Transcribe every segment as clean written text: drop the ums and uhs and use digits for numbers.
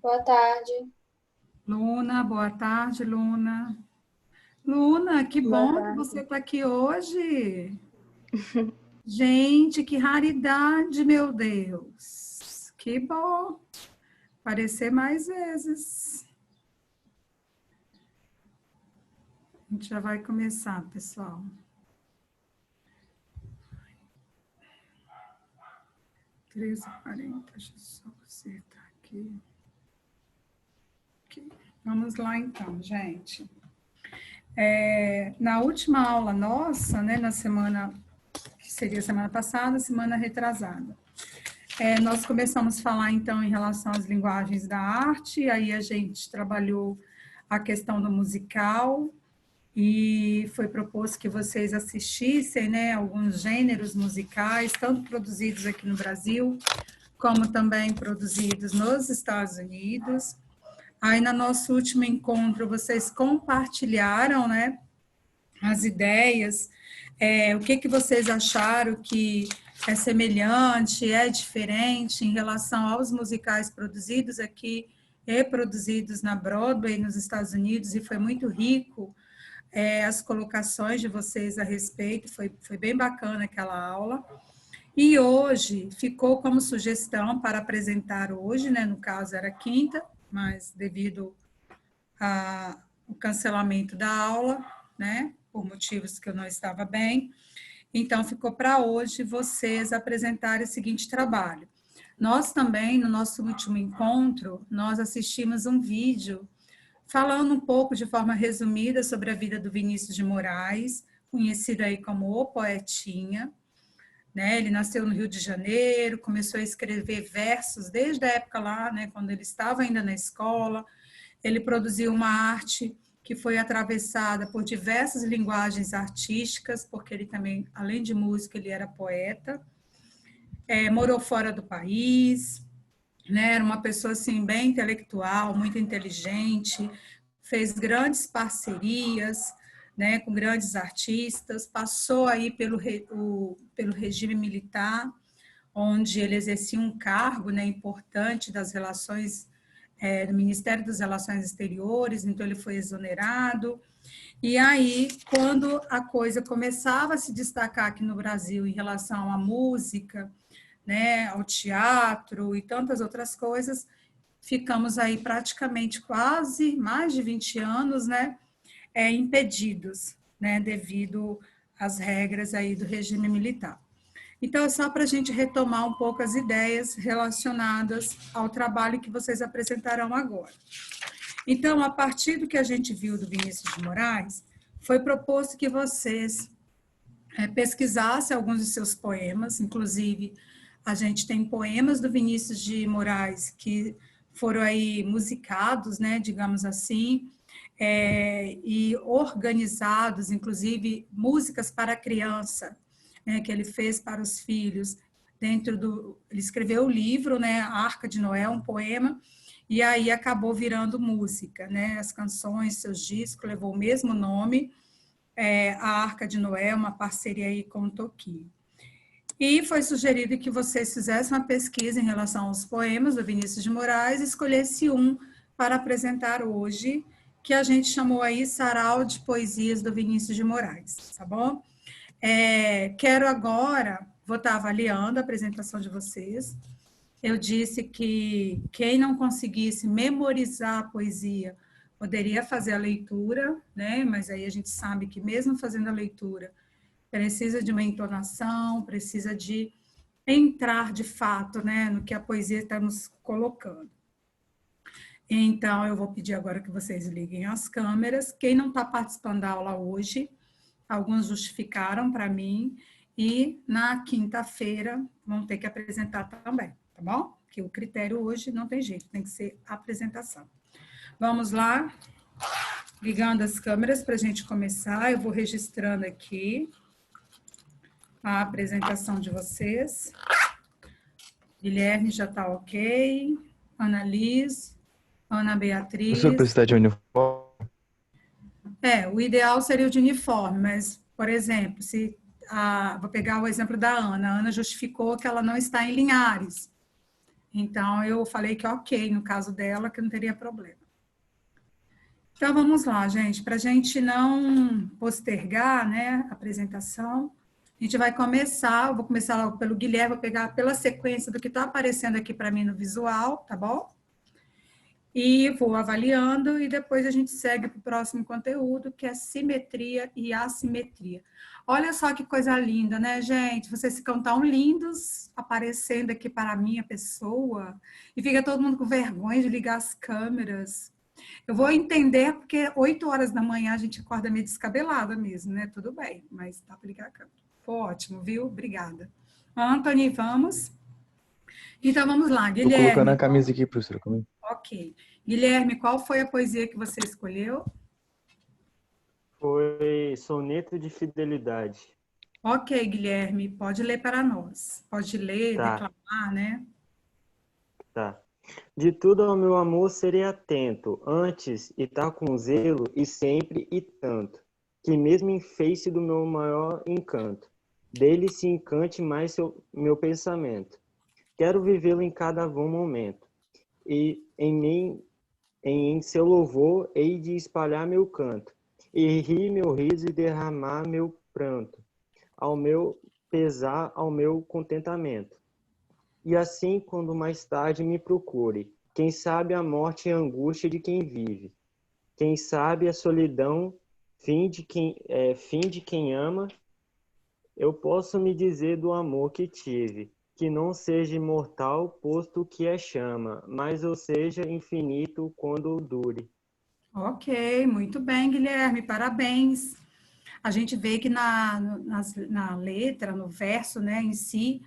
Boa tarde. Luna, boa tarde, Luna. Luna, que Boa bom que você tarde. está aqui hoje. Gente, que raridade, meu Deus. Que bom. Aparecer mais vezes. A gente já vai começar, pessoal. 13h40, deixa eu só acertar aqui. Vamos lá, então, gente. Na última aula nossa, né, na semana, que seria semana passada, semana retrasada, nós começamos a falar, então, em relação às linguagens da arte, aí a gente trabalhou a questão do musical, e foi proposto que vocês assistissem, né, alguns gêneros musicais, tanto produzidos aqui no Brasil, como também produzidos nos Estados Unidos. Aí, no nosso último encontro, vocês compartilharam, né, as ideias, o que vocês acharam que é semelhante, é diferente em relação aos musicais produzidos aqui e produzidos na Broadway, nos Estados Unidos, e foi muito rico as colocações de vocês a respeito, foi bem bacana aquela aula. E hoje ficou como sugestão para apresentar hoje, né, no caso era quinta, mas devido ao cancelamento da aula, né, por motivos que eu não estava bem, então ficou para hoje vocês apresentarem o seguinte trabalho. Nós também, no nosso último encontro, nós assistimos um vídeo falando um pouco de forma resumida sobre a vida do Vinícius de Moraes, conhecido aí como o Poetinha, né? Ele nasceu no Rio de Janeiro, começou a escrever versos desde a época lá, né, quando ele estava ainda na escola. Ele produziu uma arte que foi atravessada por diversas linguagens artísticas, porque ele também, além de músico, ele era poeta. Morou fora do país, né? Era uma pessoa assim bem intelectual, muito inteligente, fez grandes parcerias, né, com grandes artistas, passou aí pelo regime militar, onde ele exercia um cargo, né, importante das relações do Ministério das Relações Exteriores, então ele foi exonerado. E aí, quando a coisa começava a se destacar aqui no Brasil em relação à música, né, ao teatro e tantas outras coisas, ficamos aí praticamente quase mais de 20 anos, né, impedidos, né, devido às regras aí do regime militar. Então, é só para a gente retomar um pouco as ideias relacionadas ao trabalho que vocês apresentarão agora. Então, a partir do que a gente viu do Vinícius de Moraes, foi proposto que vocês pesquisassem alguns de seus poemas, inclusive a gente tem poemas do Vinícius de Moraes que foram aí musicados, né, digamos assim, e organizados, inclusive músicas para a criança, né, que ele fez para os filhos, ele escreveu o livro, né, a Arca de Noé, um poema, e aí acabou virando música, né, as canções, seus discos, levou o mesmo nome, a Arca de Noé, uma parceria aí com o Toquinho. E foi sugerido que vocês fizessem uma pesquisa em relação aos poemas do Vinícius de Moraes e escolhesse um para apresentar hoje, que a gente chamou aí Sarau de Poesias do Vinícius de Moraes, tá bom? Quero agora, vou estar avaliando a apresentação de vocês. Eu disse que quem não conseguisse memorizar a poesia poderia fazer a leitura, né? Mas aí a gente sabe que mesmo fazendo a leitura, precisa de uma entonação, precisa de entrar de fato, né, no que a poesia está nos colocando. Então, eu vou pedir agora que vocês liguem as câmeras. Quem não está participando da aula hoje, alguns justificaram para mim, e na quinta-feira vão ter que apresentar também, tá bom? Porque o critério hoje não tem jeito, tem que ser apresentação. Vamos lá, ligando as câmeras para a gente começar. Eu vou registrando aqui a apresentação de vocês. Guilherme já está ok. Ana Liz, Ana Beatriz. Você precisa de uniforme? O ideal seria o de uniforme, mas, por exemplo, vou pegar o exemplo da Ana. A Ana justificou que ela não está em Linhares. Então, eu falei que ok, no caso dela, que não teria problema. Então, vamos lá, gente, para a gente não postergar, né, a apresentação, a gente vai começar, eu vou começar logo pelo Guilherme, vou pegar pela sequência do que está aparecendo aqui para mim no visual, tá bom? E vou avaliando e depois a gente segue para o próximo conteúdo, que é simetria e assimetria. Olha só que coisa linda, né, gente? Vocês ficam tão lindos aparecendo aqui para a minha pessoa e fica todo mundo com vergonha de ligar as câmeras. Eu vou entender porque 8 horas da manhã a gente acorda meio descabelada mesmo, né? Tudo bem, mas dá para ligar a câmera. Foi ótimo, viu? Obrigada. Anthony, vamos? Então vamos lá, Tô colocando a Guilherme. camisa aqui, professora. Ok. Guilherme, qual foi a poesia que você escolheu? Foi Soneto de Fidelidade. Ok, Guilherme, pode ler para nós. Pode ler, Tá, declamar, né? tá. De tudo ao meu amor serei atento, antes e tal com zelo, e sempre e tanto, que mesmo em face do meu maior encanto, dele se encante mais meu pensamento. Quero vivê-lo em cada bom momento, e em mim, em seu louvor, hei de espalhar meu canto, e rir meu riso e derramar meu pranto, ao meu pesar, ao meu contentamento. E assim, quando mais tarde me procure, quem sabe a morte e a angústia de quem vive, quem sabe a solidão, fim de quem ama, eu posso me dizer do amor que tive, que não seja imortal, posto que é chama, mas ou seja infinito quando dure. Ok, muito bem, Guilherme, parabéns. A gente vê que na letra, no verso, né, em si,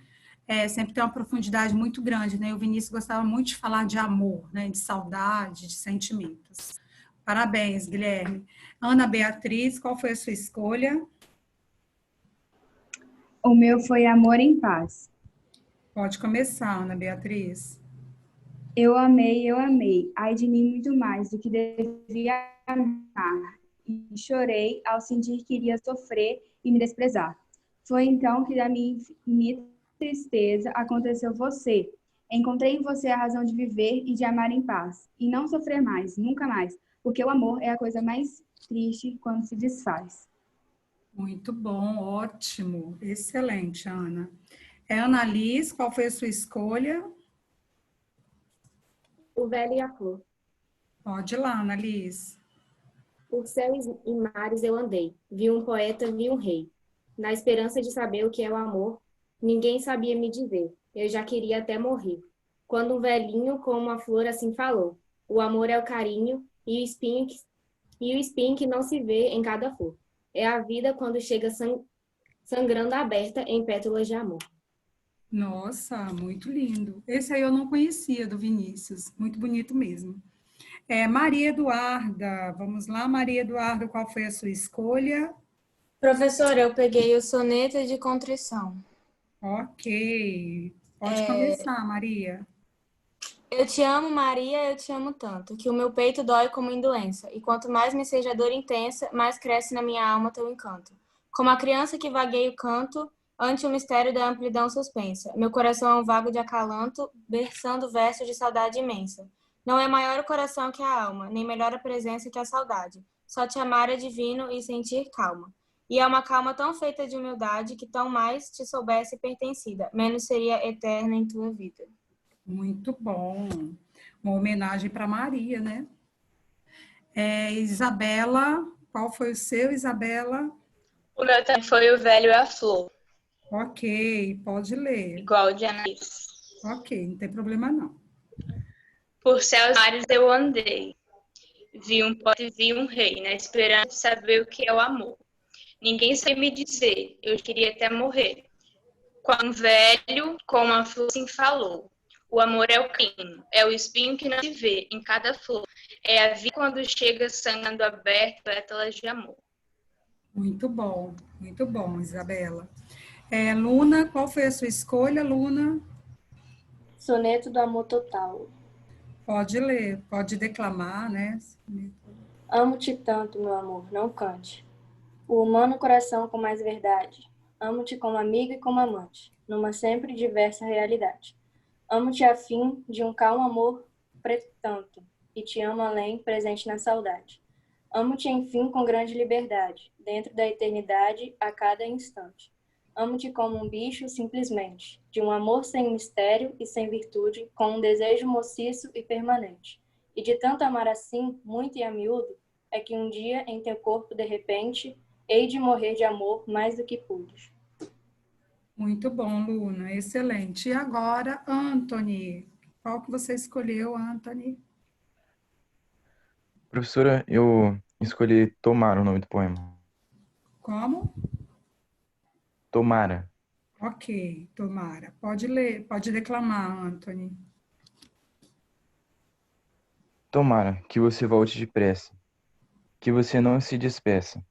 sempre tem uma profundidade muito grande, né? O Vinícius gostava muito de falar de amor, né, de saudade, de sentimentos. Parabéns, Guilherme. Ana Beatriz, qual foi a sua escolha? O meu foi Amor em Paz. Pode começar, Ana Beatriz. Eu amei, ai de mim muito mais do que devia amar, e chorei ao sentir que iria sofrer e me desprezar. Foi então que da minha infinita tristeza aconteceu você. Encontrei em você a razão de viver e de amar em paz, e não sofrer mais, nunca mais, porque o amor é a coisa mais triste quando se desfaz. Muito bom, ótimo, excelente, Ana. Ana Liz, qual foi a sua escolha? O velho e a flor. Pode ir lá, Ana Liz. Por céus e mares eu andei, vi um poeta, vi um rei. Na esperança de saber o que é o amor, ninguém sabia me dizer, eu já queria até morrer. Quando um velhinho com uma flor assim falou, o amor é o carinho e o espinho que não se vê em cada flor. É a vida quando chega sangrando aberta em pétalas de amor. Nossa, muito lindo. Esse aí eu não conhecia, do Vinícius. Muito bonito mesmo. Maria Eduarda, vamos lá, Maria Eduarda, qual foi a sua escolha? Professora, eu peguei o soneto de contrição. Ok, pode começar, Maria. Eu te amo, Maria, eu te amo tanto, que o meu peito dói como em doença, e quanto mais me seja a dor intensa, mais cresce na minha alma teu encanto. Como a criança que vagueia o canto, ante o mistério da amplidão suspensa, meu coração é um vago de acalanto, berçando versos de saudade imensa. Não é maior o coração que a alma, nem melhor a presença que a saudade. Só te amar é divino e sentir calma. E é uma calma tão feita de humildade que tão mais te soubesse pertencida, menos seria eterna em tua vida. Muito bom. Uma homenagem para Maria, né? Isabela, qual foi o seu, Isabela? O meu também foi O Velho e a Flor, Ok, pode ler. igual de Anaís. Ok, não tem problema não. Por céus e mares eu andei, vi um poeta e vi um rei, na esperança de saber o que é o amor. Ninguém sabia me dizer, eu queria até morrer. Quando um velho com uma flor assim falou, o amor é o crime, é o espinho que não se vê em cada flor, é a vida quando chega sangrando aberto, pétalas de amor. Muito bom, Isabela. Luna, qual foi a sua escolha, Luna? Soneto do Amor Total. Pode ler, pode declamar, né? Amo-te tanto, meu amor, não cante. O humano coração com mais verdade. Amo-te como amiga e como amante, numa sempre diversa realidade. Amo-te a fim de um calmo amor preto tanto, e te amo além, presente na saudade. Amo-te, enfim, com grande liberdade, dentro da eternidade, a cada instante. Amo-te como um bicho, simplesmente, de um amor sem mistério e sem virtude, com um desejo mociço e permanente. E de tanto amar assim, muito e a miúdo, é que um dia, em teu corpo, de repente, hei de morrer de amor mais do que pude. Muito bom, Luna, excelente. E agora, Anthony, qual que você escolheu, Anthony? Professora, eu escolhi Tomara, o nome do poema. Como? Tomara. Ok, Tomara. Pode ler, pode declamar, Anthony. Tomara que você volte depressa, que você não se despeça,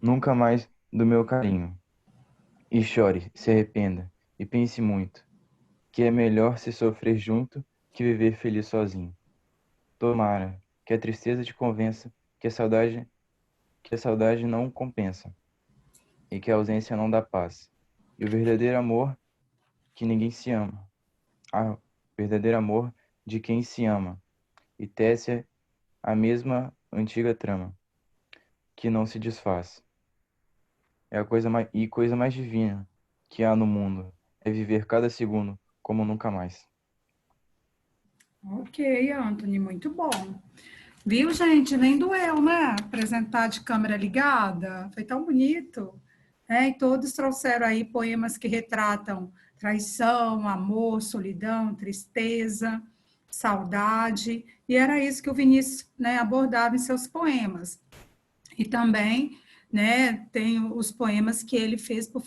nunca mais do meu carinho. E chore, se arrependa, e pense muito, que é melhor se sofrer junto que viver feliz sozinho. Tomara que a tristeza te convença que a saudade não compensa, e que a ausência não dá paz. E o verdadeiro amor que ninguém se ama, o verdadeiro amor de quem se ama, e tece a mesma antiga trama, que não se desfaz. É a coisa mais divina que há no mundo, é viver cada segundo como nunca mais. Ok, Anthony, muito bom. Viu, gente? Nem doeu, né? Apresentar de câmera ligada. Foi tão bonito. E todos trouxeram aí poemas que retratam traição, amor, solidão, tristeza, saudade. E era isso que o Vinícius, né, abordava em seus poemas. E também, né, tem os poemas que ele fez para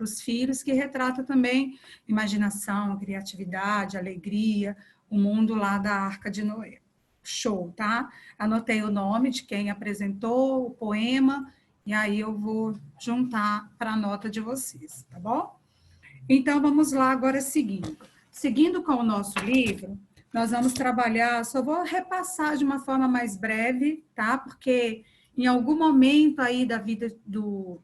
os filhos, que retrata também imaginação, criatividade, alegria, o mundo lá da Arca de Noé. Show, tá? Anotei o nome de quem apresentou o poema, e aí eu vou juntar para a nota de vocês, tá bom? Então, vamos lá agora seguindo. Seguindo com o nosso livro, nós vamos trabalhar, só vou repassar de uma forma mais breve, tá? Porque em algum momento aí da vida do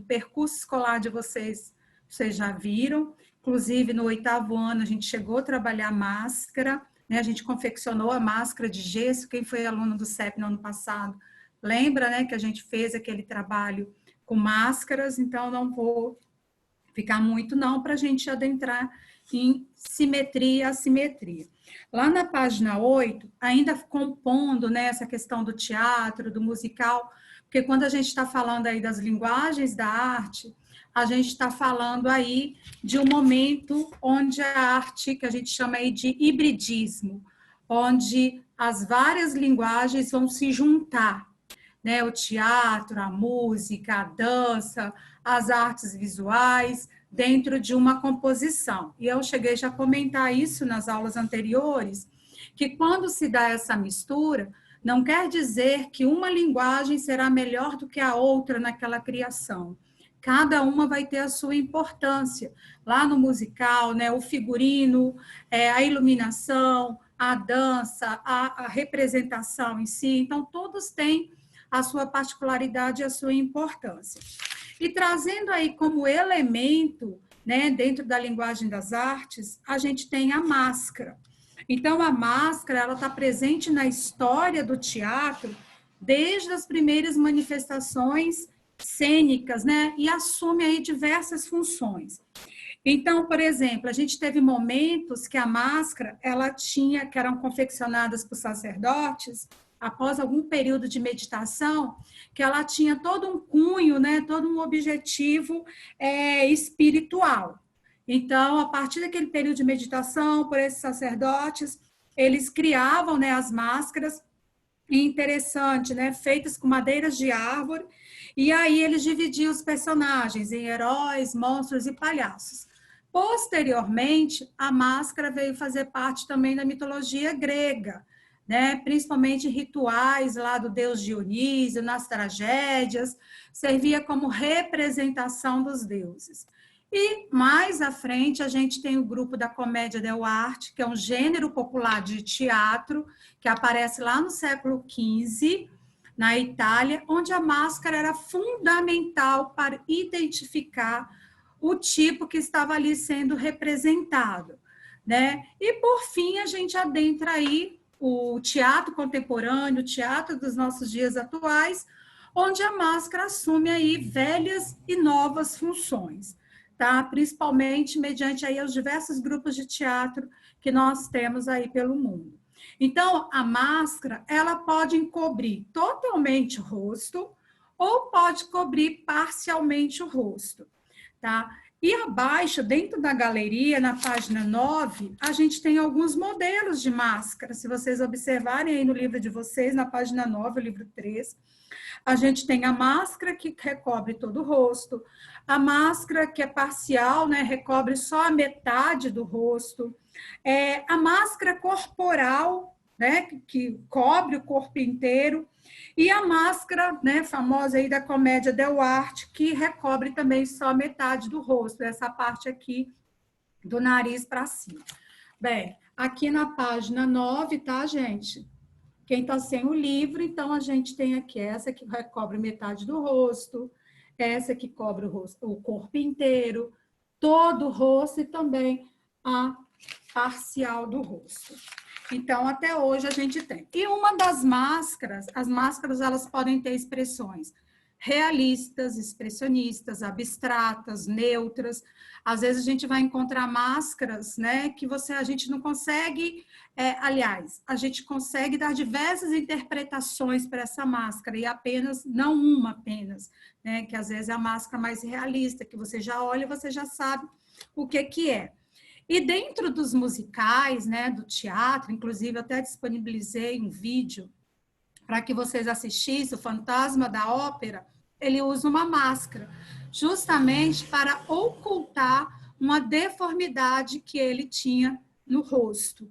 percurso escolar de vocês, vocês já viram. Inclusive, no 8º ano, a gente chegou a trabalhar máscara, né? A gente confeccionou a máscara de gesso. Quem foi aluno do CEP no ano passado, lembra, né, que a gente fez aquele trabalho com máscaras, então não vou ficar muito não, para a gente adentrar em simetria e assimetria. Lá na página 8, ainda compondo, né, essa questão do teatro, do musical, porque quando a gente está falando aí das linguagens da arte, a gente está falando aí de um momento onde a arte, que a gente chama aí de hibridismo, onde as várias linguagens vão se juntar, né? O teatro, a música, a dança, as artes visuais, dentro de uma composição. E eu cheguei já a comentar isso nas aulas anteriores, que quando se dá essa mistura, não quer dizer que uma linguagem será melhor do que a outra naquela criação. Cada uma vai ter a sua importância. Lá no musical, né, o figurino, a iluminação, a dança, a representação em si. Então, todos têm a sua particularidade e a sua importância. E trazendo aí como elemento, né, dentro da linguagem das artes, a gente tem a máscara. Então, a máscara, ela está presente na história do teatro desde as primeiras manifestações cênicas, né, e assume aí diversas funções. Então, por exemplo, a gente teve momentos que a máscara, ela tinha, que eram confeccionadas por sacerdotes, após algum período de meditação, que ela tinha todo um cunho, né, todo um objetivo espiritual. Então, a partir daquele período de meditação, por esses sacerdotes, eles criavam, né, as máscaras, e interessante, né, feitas com madeiras de árvore, e aí eles dividiam os personagens em heróis, monstros e palhaços. Posteriormente, a máscara veio fazer parte também da mitologia grega, né? Principalmente rituais lá do deus Dionísio, nas tragédias, servia como representação dos deuses. E mais à frente a gente tem o grupo da comédia dell'arte, que é um gênero popular de teatro, que aparece lá no século XV, na Itália, onde a máscara era fundamental para identificar o tipo que estava ali sendo representado. né? E, por fim, a gente adentra aí o teatro contemporâneo, o teatro dos nossos dias atuais, onde a máscara assume aí velhas e novas funções, tá? Principalmente mediante aí os diversos grupos de teatro que nós temos aí pelo mundo. Então, a máscara, ela pode encobrir totalmente o rosto ou pode cobrir parcialmente o rosto, tá? E abaixo, dentro da galeria, na página 9, a gente tem alguns modelos de máscara. Se vocês observarem aí no livro de vocês, na página 9, o livro 3, a gente tem a máscara que recobre todo o rosto, a máscara que é parcial, né, recobre só a metade do rosto, a máscara corporal, né, que cobre o corpo inteiro, e a máscara, né, famosa aí da comédia Del Arte, que recobre também só metade do rosto, essa parte aqui do nariz para cima. Bem, aqui na página 9, tá, gente? Quem está sem o livro, então a gente tem aqui essa que recobre metade do rosto, essa que cobre o rosto, o corpo inteiro, todo o rosto e também a parcial do rosto. Então, até hoje a gente tem. E uma das máscaras, as máscaras elas podem ter expressões realistas, expressionistas, abstratas, neutras. Às vezes a gente vai encontrar máscaras, né, que a gente não consegue, aliás, a gente consegue dar diversas interpretações para essa máscara, e apenas, não uma apenas, né, que às vezes é a máscara mais realista, que você já olha e você já sabe o que é. E dentro dos musicais, né, do teatro, inclusive eu até disponibilizei um vídeo para que vocês assistissem, o Fantasma da Ópera, ele usa uma máscara, justamente para ocultar uma deformidade que ele tinha no rosto.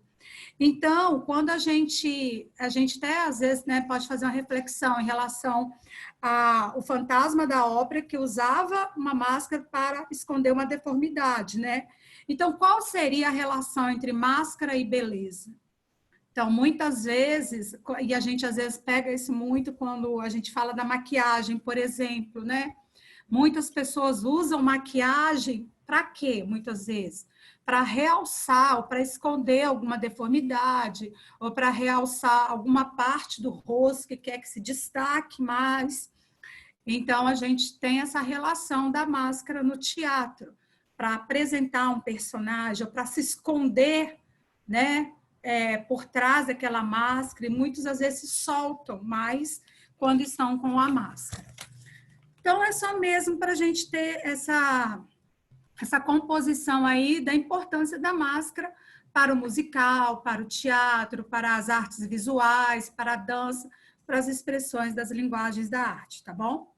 Então, quando a gente até às vezes, né, pode fazer uma reflexão em relação ao Fantasma da Ópera, que usava uma máscara para esconder uma deformidade, né? Então, qual seria a relação entre máscara e beleza? Então, muitas vezes, e a gente às vezes pega isso muito quando a gente fala da maquiagem, por exemplo, né? Muitas pessoas usam maquiagem para quê, muitas vezes? Para realçar ou para esconder alguma deformidade, ou para realçar alguma parte do rosto que quer que se destaque mais. Então, a gente tem essa relação da máscara no teatro, para apresentar um personagem, ou para se esconder, né, por trás daquela máscara, e muitos às vezes se soltam mais quando estão com a máscara. Então, é só mesmo para a gente ter essa composição aí da importância da máscara para o musical, para o teatro, para as artes visuais, para a dança, para as expressões das linguagens da arte, tá bom?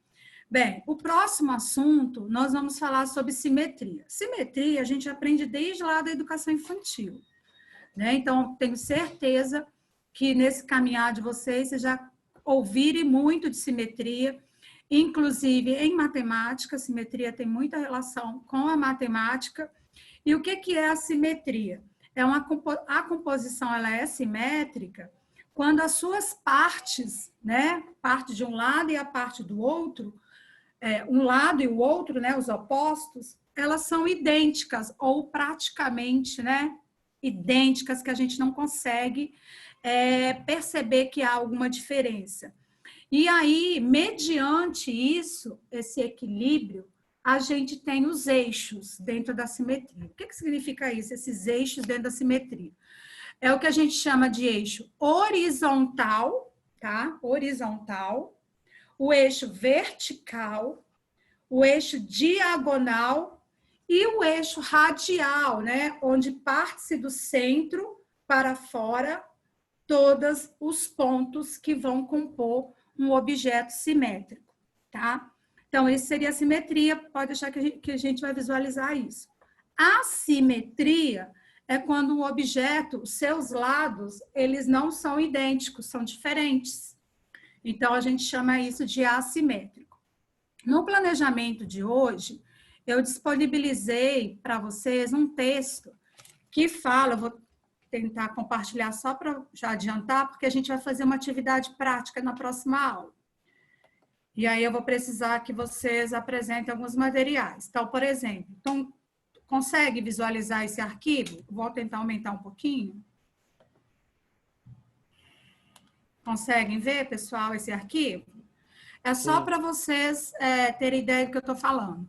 Bem, o próximo assunto, nós vamos falar sobre simetria. Simetria a gente aprende desde lá da educação infantil, né? Então, tenho certeza que nesse caminhar de vocês já ouvirem muito de simetria, inclusive em matemática. Simetria tem muita relação com a matemática. E o que é a simetria? A composição ela é simétrica quando as suas partes, né, parte de um lado e a parte do outro, um lado e o outro, né, os opostos, elas são idênticas ou praticamente, né, idênticas, que a gente não consegue perceber que há alguma diferença. E aí, mediante isso, esse equilíbrio, a gente tem os eixos dentro da simetria. O que significa isso, esses eixos dentro da simetria? É o que a gente chama de eixo horizontal, tá? Horizontal, o eixo vertical, o eixo diagonal e o eixo radial, né? Onde parte-se do centro para fora todos os pontos que vão compor um objeto simétrico, tá? Então, isso seria a simetria, pode deixar que a gente vai visualizar isso. A simetria é quando o objeto, os seus lados, eles não são idênticos, são diferentes. Então, a gente chama isso de assimétrico. No planejamento de hoje, eu disponibilizei para vocês um texto que fala, vou tentar compartilhar só para já adiantar, porque a gente vai fazer uma atividade prática na próxima aula. E aí eu vou precisar que vocês apresentem alguns materiais. Então, por exemplo, Consegue visualizar esse arquivo? Vou tentar aumentar um pouquinho. Conseguem ver, pessoal, esse arquivo? É só para vocês terem ideia do que eu estou falando.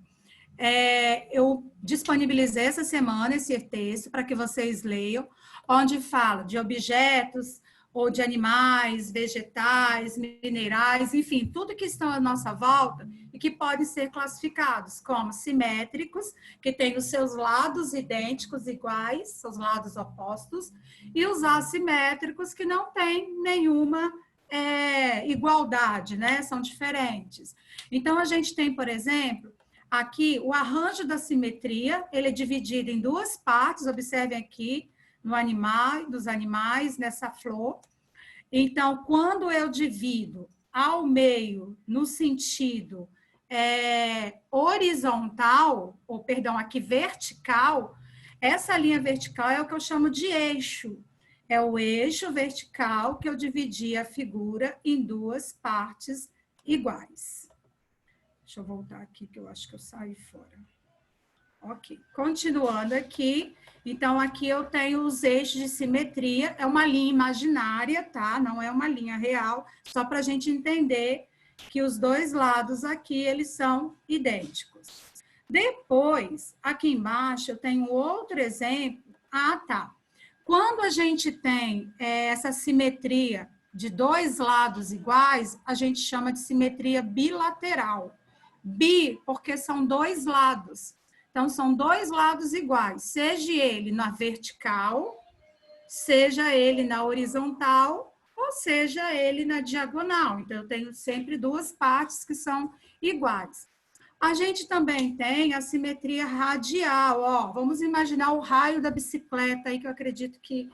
Eu disponibilizei essa semana esse texto para que vocês leiam, onde fala de objetos ou de animais, vegetais, minerais, enfim, tudo que estão à nossa volta e que podem ser classificados como simétricos, que têm os seus lados idênticos, iguais, seus lados opostos, e os assimétricos, que não têm nenhuma igualdade, né? São diferentes. Então, a gente tem, por exemplo, aqui o arranjo da simetria, ele é dividido em duas partes, observem aqui, dos animais, nessa flor. Então, quando eu divido ao meio no sentido horizontal, ou perdão, aqui vertical, essa linha vertical é o que eu chamo de eixo. É o eixo vertical que eu dividi a figura em duas partes iguais. Deixa eu voltar aqui, que eu acho que eu saí fora. Ok, continuando aqui. Então, aqui eu tenho os eixos de simetria. É uma linha imaginária, tá? Não é uma linha real, só para a gente entender que os dois lados aqui, eles são idênticos. Depois, aqui embaixo, eu tenho outro exemplo. Ah, tá. Quando a gente tem essa simetria de dois lados iguais, a gente chama de simetria bilateral. Bi, porque são dois lados. Então, são dois lados iguais, seja ele na vertical, seja ele na horizontal, ou seja ele na diagonal. Então, eu tenho sempre duas partes que são iguais. A gente também tem a simetria radial, ó. Vamos imaginar o raio da bicicleta aí, que eu acredito que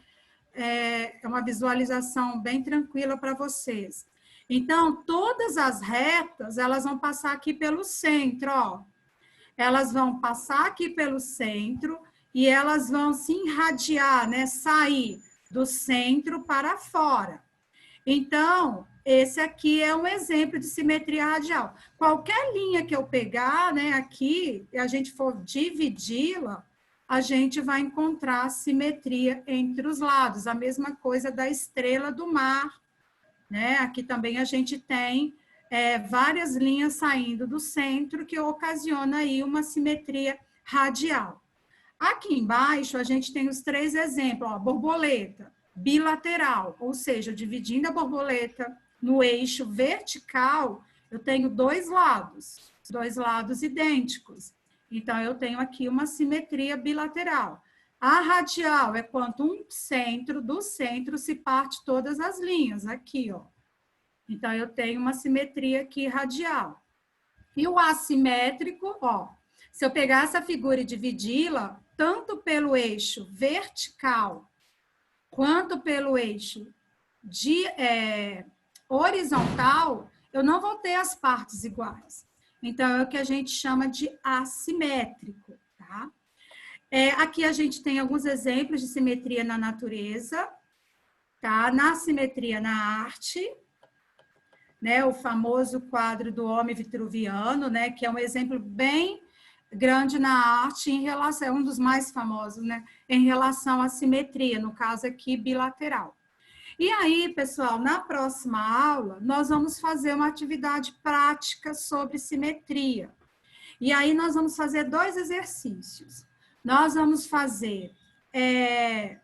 é uma visualização bem tranquila para vocês. Então, todas as retas, elas vão passar aqui pelo centro, ó. Elas vão passar aqui pelo centro e elas vão se irradiar, né? Sair do centro para fora. Então, esse aqui é um exemplo de simetria radial. Qualquer linha que eu pegar, né, aqui, e a gente for dividi-la, a gente vai encontrar simetria entre os lados. A mesma coisa da estrela do mar, né? Aqui também a gente tem várias linhas saindo do centro que ocasiona aí uma simetria radial. Aqui embaixo a gente tem os três exemplos, ó, borboleta bilateral, ou seja, dividindo a borboleta no eixo vertical, eu tenho dois lados idênticos. Então, eu tenho aqui uma simetria bilateral. A radial é quando do centro se parte todas as linhas, aqui, ó. Então, eu tenho uma simetria aqui radial. E o assimétrico, ó, se eu pegar essa figura e dividi-la, tanto pelo eixo vertical quanto pelo eixo horizontal, eu não vou ter as partes iguais. Então, é o que a gente chama de assimétrico, tá? Aqui a gente tem alguns exemplos de simetria na natureza, tá? Na simetria na arte, né? O famoso quadro do homem vitruviano, né? Que é um exemplo bem grande na arte em relação, é um dos mais famosos, né? Em relação à simetria, no caso aqui, bilateral. E aí, pessoal, na próxima aula, nós vamos fazer uma atividade prática sobre simetria. E aí, nós vamos fazer dois exercícios. Nós vamos fazer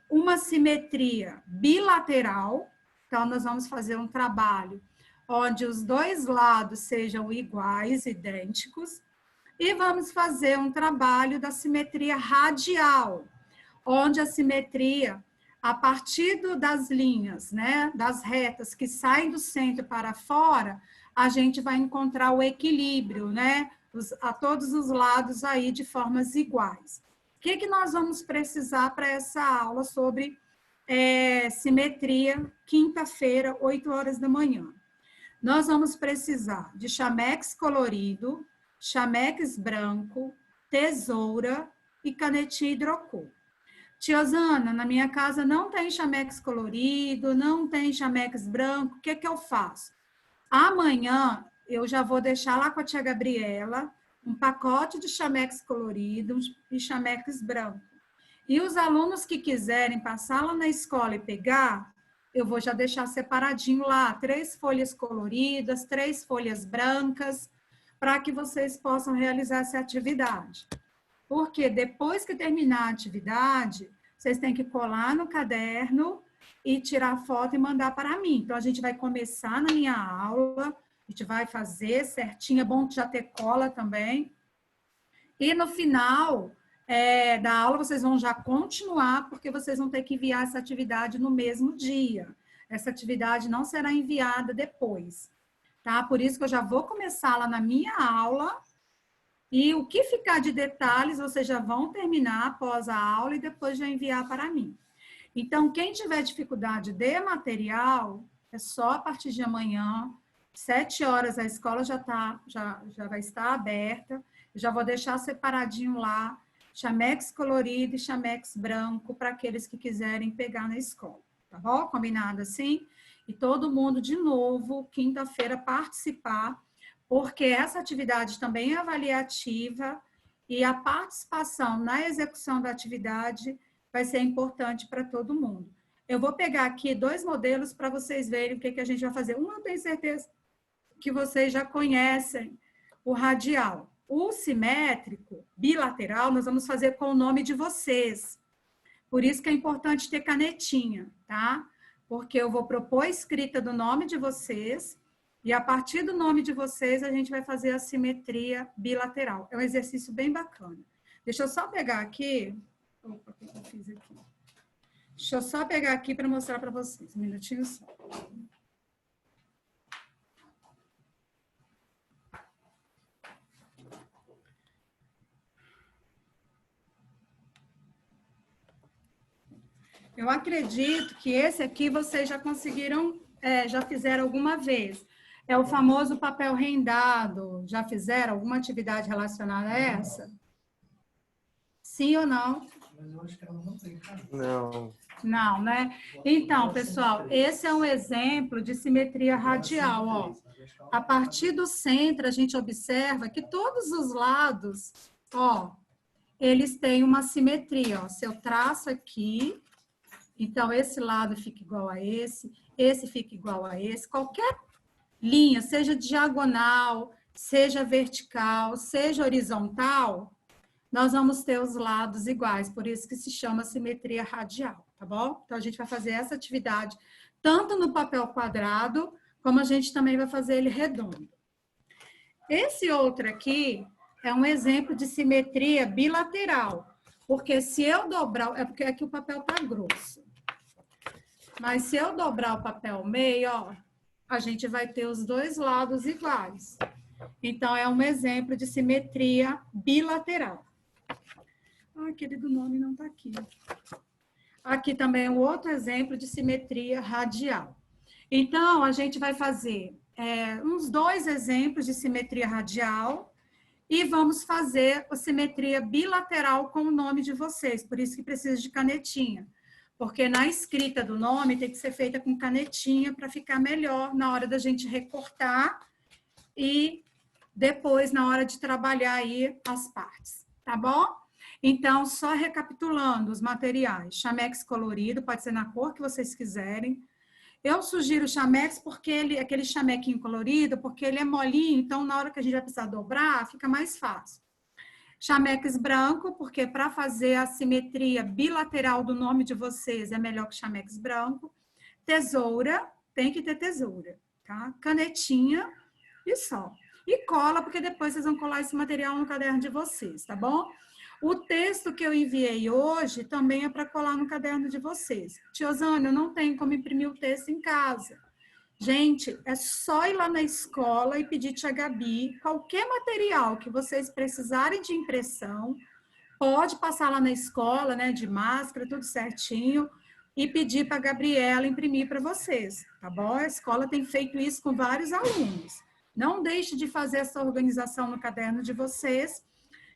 uma simetria bilateral. Então, nós vamos fazer um trabalho onde os dois lados sejam iguais, idênticos. E vamos fazer um trabalho da simetria radial, onde a simetria, a partir das linhas, né, das retas que saem do centro para fora, a gente vai encontrar o equilíbrio, né, a todos os lados aí de formas iguais. O que nós vamos precisar para essa aula sobre simetria, quinta-feira, 8 horas da manhã? Nós vamos precisar de chamex colorido, chamex branco, tesoura e canetinha hidrocor. Tia Osana, na minha casa não tem chamex colorido, não tem chamex branco, o que eu faço? Amanhã eu já vou deixar lá com a tia Gabriela um pacote de chamex coloridos e chamex branco. E os alunos que quiserem passar lá na escola e pegar, eu vou já deixar separadinho lá, 3 folhas coloridas, 3 folhas brancas, para que vocês possam realizar essa atividade. Porque depois que terminar a atividade, vocês têm que colar no caderno e tirar foto e mandar para mim. Então, a gente vai começar na minha aula, a gente vai fazer certinho, é bom já ter cola também. E no final da aula, vocês vão já continuar, porque vocês vão ter que enviar essa atividade no mesmo dia. Essa atividade não será enviada depois, tá? Por isso que eu já vou começar lá na minha aula, e o que ficar de detalhes, vocês já vão terminar após a aula e depois já enviar para mim. Então, quem tiver dificuldade de material, é só a partir de amanhã, 7 horas, a escola já vai estar aberta. Eu já vou deixar separadinho lá, chamex colorido e chamex branco, para aqueles que quiserem pegar na escola. Tá bom? Combinado assim? E todo mundo, de novo, quinta-feira, participar, porque essa atividade também é avaliativa e a participação na execução da atividade vai ser importante para todo mundo. Eu vou pegar aqui 2 modelos para vocês verem o que a gente vai fazer. Um, eu tenho certeza que vocês já conhecem, o radial. O simétrico, bilateral, nós vamos fazer com o nome de vocês. Por isso que é importante ter canetinha, tá? Porque eu vou propor a escrita do nome de vocês e a partir do nome de vocês a gente vai fazer a simetria bilateral. É um exercício bem bacana. Deixa eu só pegar aqui. Opa, o que eu fiz aqui? Deixa eu só pegar aqui para mostrar para vocês. Um minutinho só. Eu acredito que esse aqui vocês já conseguiram, já fizeram alguma vez. É o famoso papel rendado. Já fizeram alguma atividade relacionada a essa? Sim ou não? Não. Não, né? Então, pessoal, esse é um exemplo de simetria radial, ó. A partir do centro, a gente observa que todos os lados, ó, eles têm uma simetria, ó. Se eu traço aqui, então esse lado fica igual a esse fica igual a esse, qualquer linha, seja diagonal, seja vertical, seja horizontal, nós vamos ter os lados iguais, por isso que se chama simetria radial, tá bom? Então, a gente vai fazer essa atividade tanto no papel quadrado, como a gente também vai fazer ele redondo. Esse outro aqui é um exemplo de simetria bilateral, porque se eu dobrar, é porque aqui o papel tá grosso, mas se eu dobrar o papel meio, ó, a gente vai ter os 2 lados iguais. Então, é um exemplo de simetria bilateral. Aquele do nome não está aqui. Aqui também é um outro exemplo de simetria radial. Então, a gente vai fazer uns 2 exemplos de simetria radial e vamos fazer a simetria bilateral com o nome de vocês. Por isso que precisa de canetinha. Porque na escrita do nome tem que ser feita com canetinha para ficar melhor na hora da gente recortar e depois na hora de trabalhar aí as partes. Tá bom? Então, só recapitulando os materiais, chamex colorido, pode ser na cor que vocês quiserem. Eu sugiro o chamex porque aquele chamequinho colorido, porque ele é molinho, então na hora que a gente vai precisar dobrar, fica mais fácil. Chamex branco, porque para fazer a simetria bilateral do nome de vocês é melhor que chamex branco. Tesoura, tem que ter tesoura, tá? Canetinha e só. E cola, porque depois vocês vão colar esse material no caderno de vocês, tá bom? O texto que eu enviei hoje também é para colar no caderno de vocês. Tiozana, eu não tenho como imprimir o texto em casa. Gente, é só ir lá na escola e pedir tia Gabi, qualquer material que vocês precisarem de impressão, pode passar lá na escola, né, de máscara, tudo certinho, e pedir para a Gabriela imprimir para vocês, tá bom? A escola tem feito isso com vários alunos. Não deixe de fazer essa organização no caderno de vocês,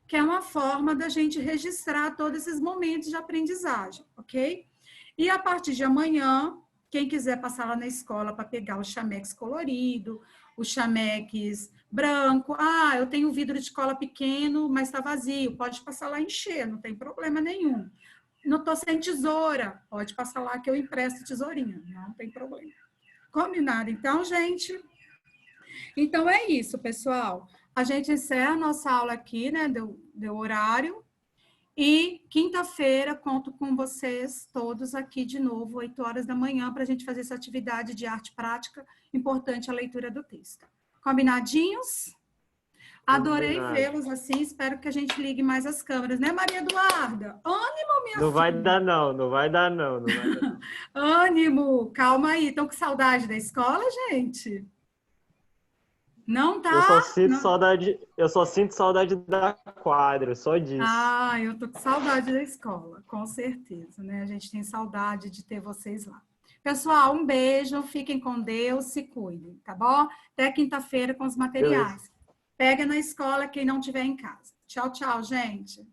que é uma forma da gente registrar todos esses momentos de aprendizagem, ok? E a partir de amanhã, quem quiser passar lá na escola para pegar o chamex colorido, o chameques branco. Ah, eu tenho vidro de cola pequeno, mas está vazio. Pode passar lá e encher, não tem problema nenhum. Não estou sem tesoura. Pode passar lá que eu empresto tesourinha. Não tem problema. Combinado, então, gente? Então, é isso, pessoal. A gente encerra a nossa aula aqui, né? Deu horário. E quinta-feira, conto com vocês todos aqui de novo, 8 horas da manhã, para a gente fazer essa atividade de arte prática, importante a leitura do texto. Combinadinhos? Adorei vê-los assim, espero que a gente ligue mais as câmeras, né, Maria Eduarda? Ânimo, minha Não vai filha. dar não, não vai dar não. Não vai dar. Ânimo, calma aí. Estão com saudade da escola, gente? Não tá? Eu só sinto saudade da quadra, só disso. Ah, eu tô com saudade da escola, com certeza, né? A gente tem saudade de ter vocês lá. Pessoal, um beijo, fiquem com Deus, se cuidem, tá bom? Até quinta-feira com os materiais. Pega na escola quem não tiver em casa. Tchau, tchau, gente.